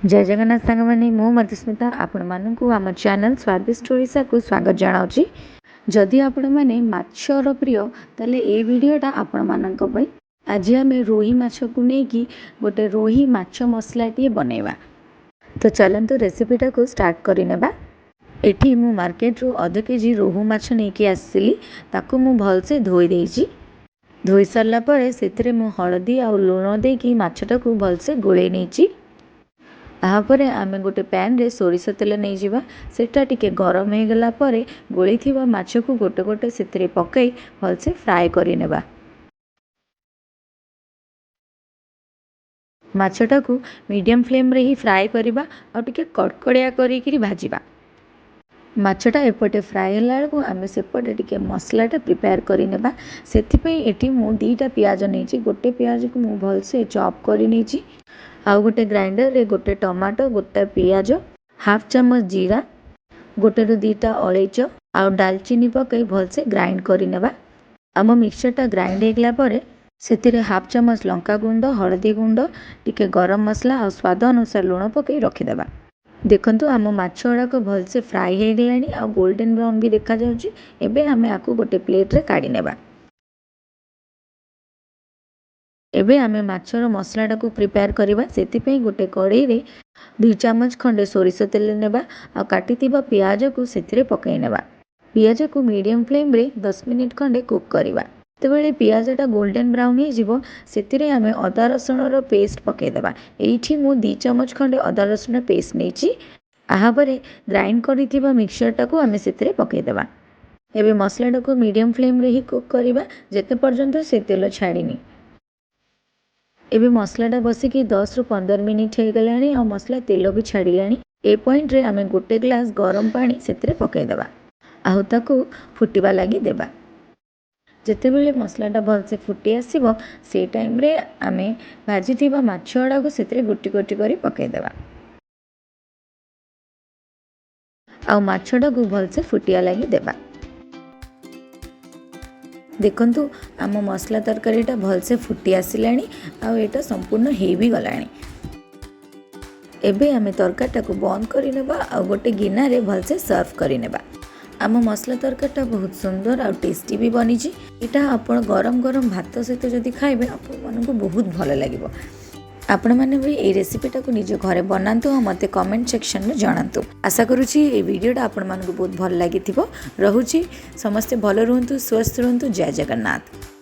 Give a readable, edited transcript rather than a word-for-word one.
जय जगन्नाथ सांगमाने मु मधुस्मिता आपण मानकु आम चैनल स्वादिष्ट ओडिशा को स्वागत जनाऊँगी। जदि आपण मैंने माछर प्रिय ताले ए वीडियोटा आपण मानक पई आज आम रोही माछ को लेकिन गोटे रोही माछ मसलाटी बनैबा। तो चलतु रेसिपीटा को स्टार्ट करनेबा। एठी मु मार्केट रू आधा केजी रोहू माछ नहीं आसली ताकू मु भलसे धोई देइछि। धोई सारा पर से मु हलदी आ लुण देकी माछटा को भलसे गोले नहीं। तापर आम गोटे पैन रे सोरिष तेल नहीं जावा सेटा टिके गरम हो गला परे गोली थिबा माछ को गोटे गोटे से पकई भलसे फ्राए करनेबा। माछटा को मीडियम फ्लेम रे ही फ्राए करबा और टिके कड़कड़िया करी भाजीबा। माछटा एपटे फ्राए होला बेलू आम सेपटे टिके मसलाटा प्रिपेयर करनेबा। सेथिपई एठी मु 2टा पियाज नहीं, गोटे पियाज को मु भलसे चॉप कर नहीं, आउ गोटे ग्राइंडर रे गोटे टमाटो गोटे पियाज हाफ चम्मच जीरा गोटे रू 2टा अलैच आउ दालचीनी पकई भलसे ग्राइंड करनेबा। आम मिक्सचरटा ग्राइंड हो गला परे सेतिरे हाफ चम्मच लंका गुंड हलदी गुंड टिके गरम मसला और स्वाद अनुसार लुण पकई रखिदेबा। देखंतु आम माछ गुड़ाक भलसे फ्राए हो गलानी आ गोल्डन ब्राउन भी देखा जाउची। एबे आमे आकु गोटे प्लेट रे काढी नेबा। एबे आमे माछर मसलाटा को प्रिपेयर करबा। सेतिपई गोटे कड़ाई रे 2 चम्मच खंडे सोरिष तेल नेबा आ काटिथिबा पियाज को सेतिरे पकई नेबा। पियाज को मीडियम फ्लेम रे 10 मिनिट खंडे कुक करबा। तेबेले पियाजटा गोल्डन ब्राउन हो जिवो सेतिरे आमे अदा रसुण रो पेस्ट पकई देबा। एइठी मु 2 चम्मच खंडे अदा रसुण पेस्ट नेची। आहा परे ग्राइंड करिथिबा मिक्सचरटा को आमे सेतिरे पकई देबा। एबे मसलाटा को मीडियम फ्लेम रे ही कुक करबा जेते पर्यंत से तेल छाड़ीनी। एबे मसलाटा बसिकी 10 रू 15 मिनिट हो गलानी और मसला तेल भी छाड़िलानी। ए पॉइंट रे आमे गोटे ग्लास गरम पानी सेतिरे पकई देबा आउ ताकू फुटिबा लागि देबा। जेतेबेले मसलाटा भलसे फुटी आसीबो से टाइम रे आमे भाजी थिबा माछ गुड़ा को सेतिरे गोटी गोटी करी पकई देबा आउ माछटा को भलसे फुटिया लागि देबा। देखंतु आम मसला तरकारीटा भलसे फुटी आसिलानी आउ एटा संपूर्ण हे भी गलानी। एबे आमे तरकारीटा को बंद करि नेबा आउ गोटे गिना रे भलसे सर्व करि नेबा। आम मसला तरकारीटा बहुत सुंदर और टेस्टी भी बनी। यहाँ आप गरम गरम भात सहित जदि खाइबे आपको बहुत भल लगे। आपण मैंने भी ये रेसिपीटा को निज घरे बनातु और मत कमेंट सेक्शन में जनातु। आशा करुँची ये वीडियोटा आपण मानकु बहुत भल लगी। रोचे समस्ते भल रुहतु स्वस्थ रुहतु। जय जगन्नाथ।